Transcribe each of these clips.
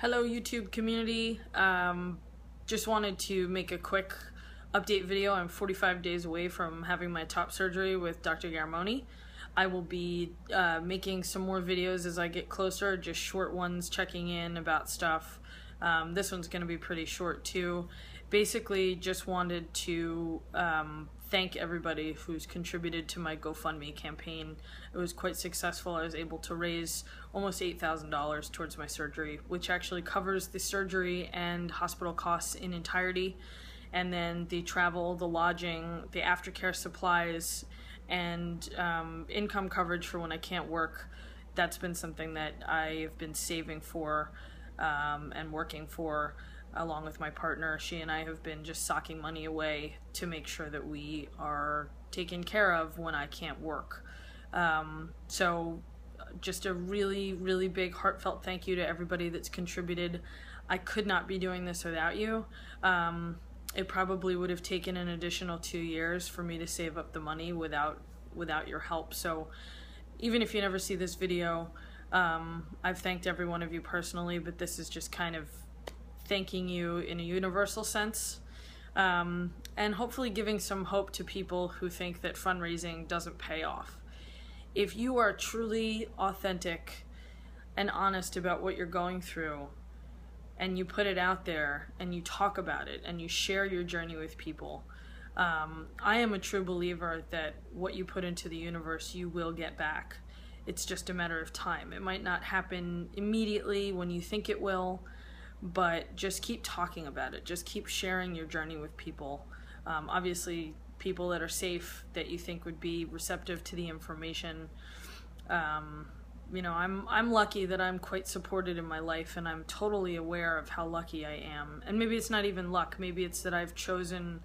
Hello YouTube community, just wanted to make a quick update video. I'm 45 days away from having my top surgery with Dr. Garmoni. I will be making some more videos as I get closer, just short ones checking in about stuff. This one's going to be pretty short too. Basically just wanted to thank everybody who's contributed to my GoFundMe campaign. It was quite successful. I was able to raise almost $8,000 towards my surgery, which actually covers the surgery and hospital costs in entirety, and then the travel, the lodging, the aftercare supplies, and income coverage for when I can't work. That's been something that I've been saving for and working for along with my partner. She and I have been just socking money away to make sure that we are taken care of when I can't work. So just a really, really big heartfelt thank you to everybody that's contributed. I could not be doing this without you. It probably would have taken an additional 2 years for me to save up the money without your help. So even if you never see this video, I've thanked every one of you personally, but this is just kind of thanking you in a universal sense, and hopefully giving some hope to people who think that fundraising doesn't pay off. If you are truly authentic and honest about what you're going through, and you put it out there and you talk about it and you share your journey with people, I am a true believer that what you put into the universe you will get back. It's just a matter of time. It might not happen immediately when you think it will, but just keep talking about it. Just keep sharing your journey with people. Obviously, people that are safe, that you think would be receptive to the information. You know, I'm lucky that I'm quite supported in my life, and I'm totally aware of how lucky I am. And maybe it's not even luck. Maybe it's that I've chosen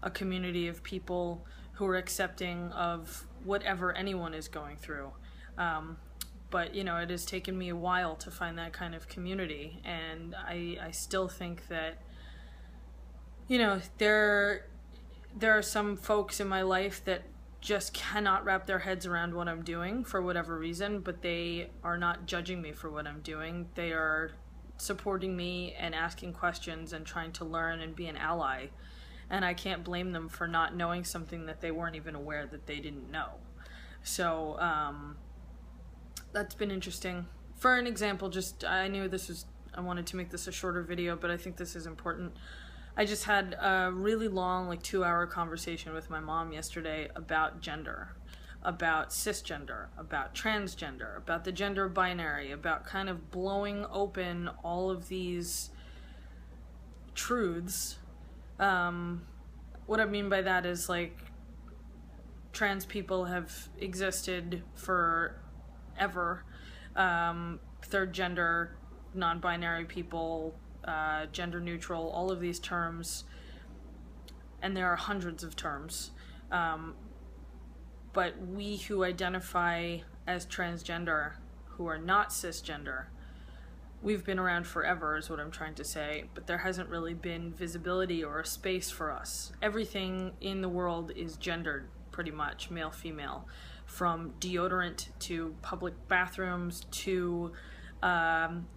a community of people who are accepting of whatever anyone is going through. But you know, it has taken me a while to find that kind of community, and I still think that, you know, there are some folks in my life that just cannot wrap their heads around what I'm doing for whatever reason, but they are not judging me for what I'm doing. They are supporting me and asking questions and trying to learn and be an ally, and I can't blame them for not knowing something that they weren't even aware that they didn't know. So that's been interesting. For an example, I knew I wanted to make this a shorter video, but I think this is important. I just had a really long, like 2-hour conversation with my mom yesterday about gender, about cisgender, about transgender, about the gender binary, about kind of blowing open all of these truths. What I mean by that is, like, trans people have existed forever. Third gender, non-binary people, gender neutral, all of these terms, and there are hundreds of terms, but we who identify as transgender, who are not cisgender, we've been around forever is what I'm trying to say, but there hasn't really been visibility or a space for us. Everything in the world is gendered, pretty much, male, female, from deodorant to public bathrooms to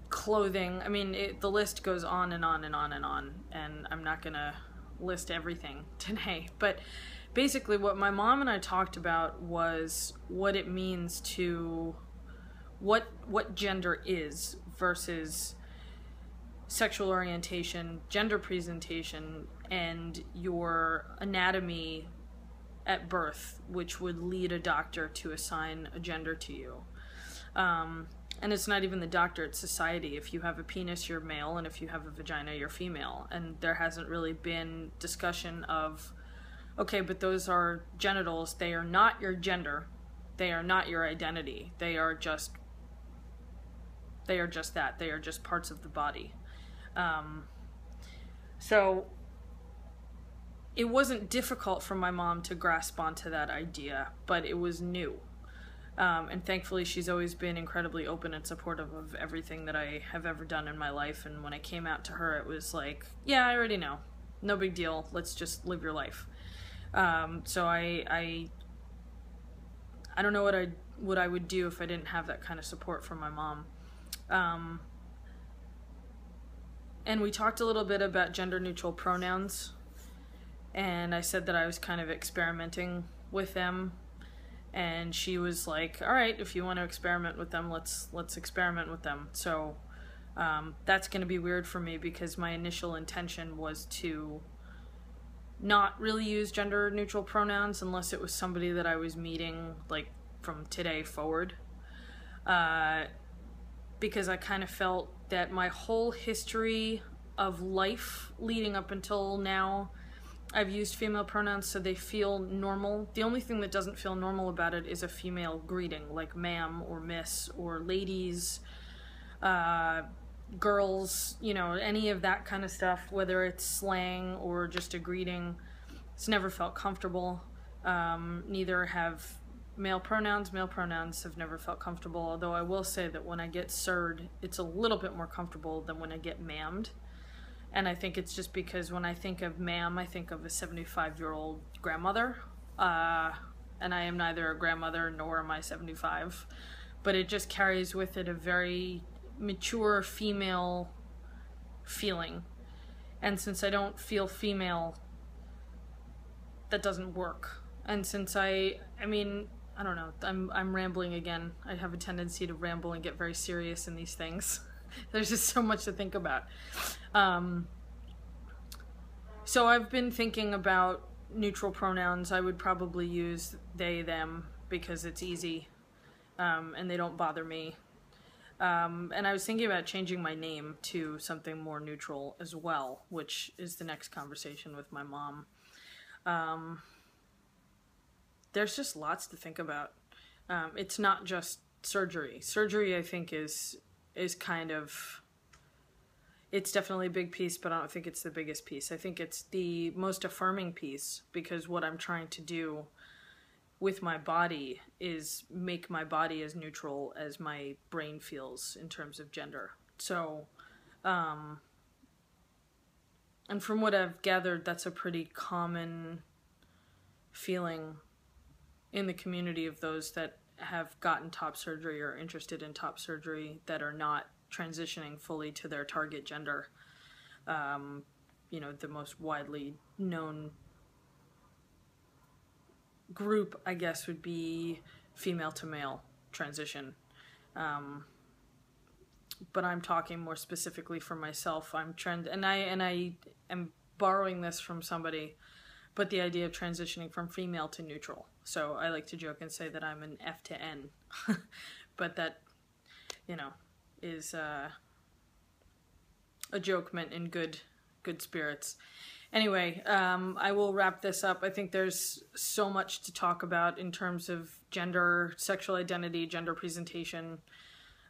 clothing. I mean, the list goes on and on and on and on, and I'm not gonna list everything today, but basically what my mom and I talked about was what it means to what gender is versus sexual orientation, gender presentation, and your anatomy at birth, which would lead a doctor to assign a gender to you. And it's not even the doctor, it's society. If you have a penis, you're male, and if you have a vagina, you're female. And there hasn't really been discussion of, okay, but those are genitals, they are not your gender, they are not your identity, they are just that, they are just parts of the body. So it wasn't difficult for my mom to grasp onto that idea, but it was new. And thankfully she's always been incredibly open and supportive of everything that I have ever done in my life, and when I came out to her it was like, yeah, I already know, no big deal, let's just live your life. So I don't know what I would do if I didn't have that kind of support from my mom. And we talked a little bit about gender neutral pronouns, and I said that I was kind of experimenting with them, and she was like, all right, if you want to experiment with them, let's experiment with them. So that's going to be weird for me, because my initial intention was to not really use gender neutral pronouns unless it was somebody that I was meeting like from today forward, because I kind of felt that my whole history of life leading up until now, I've used female pronouns, so they feel normal. The only thing that doesn't feel normal about it is a female greeting, like ma'am or miss or ladies, girls, you know, any of that kind of stuff, whether it's slang or just a greeting. It's never felt comfortable. Neither have male pronouns. Male pronouns have never felt comfortable, although I will say that when I get sir'd, it's a little bit more comfortable than when I get ma'amed. And I think it's just because when I think of ma'am, I think of a 75-year-old grandmother. And I am neither a grandmother nor am I 75. But it just carries with it a very mature female feeling. And since I don't feel female, that doesn't work. And since I mean, I don't know, I'm rambling again. I have a tendency to ramble and get very serious in these things. There's just so much to think about. So I've been thinking about neutral pronouns. I would probably use they, them, because it's easy, and they don't bother me. And I was thinking about changing my name to something more neutral as well, which is the next conversation with my mom. There's just lots to think about. It's not just surgery. Surgery, I think, is kind of, it's definitely a big piece, but I don't think it's the biggest piece. I think it's the most affirming piece, because what I'm trying to do with my body is make my body as neutral as my brain feels in terms of gender. So, and from what I've gathered, that's a pretty common feeling in the community of those that have gotten top surgery or interested in top surgery that are not transitioning fully to their target gender. You know, the most widely known group, I guess, would be female to male transition. But I'm talking more specifically for myself. And I am borrowing this from somebody, but the idea of transitioning from female to neutral. So I like to joke and say that I'm an F to N, but that, you know, is a joke meant in good spirits. Anyway, I will wrap this up. I think there's so much to talk about in terms of gender, sexual identity, gender presentation.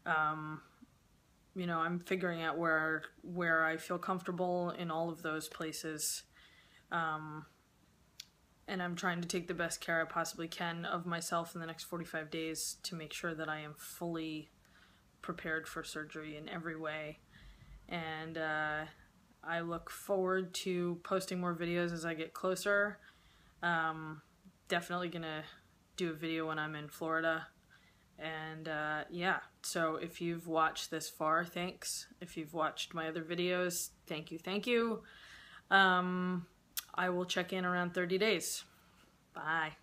You know, I'm figuring out where I feel comfortable in all of those places. And I'm trying to take the best care I possibly can of myself in the next 45 days to make sure that I am fully prepared for surgery in every way. And I look forward to posting more videos as I get closer. Definitely gonna do a video when I'm in Florida. And yeah, so if you've watched this far, thanks. If you've watched my other videos, thank you. I will check in around 30 days. Bye.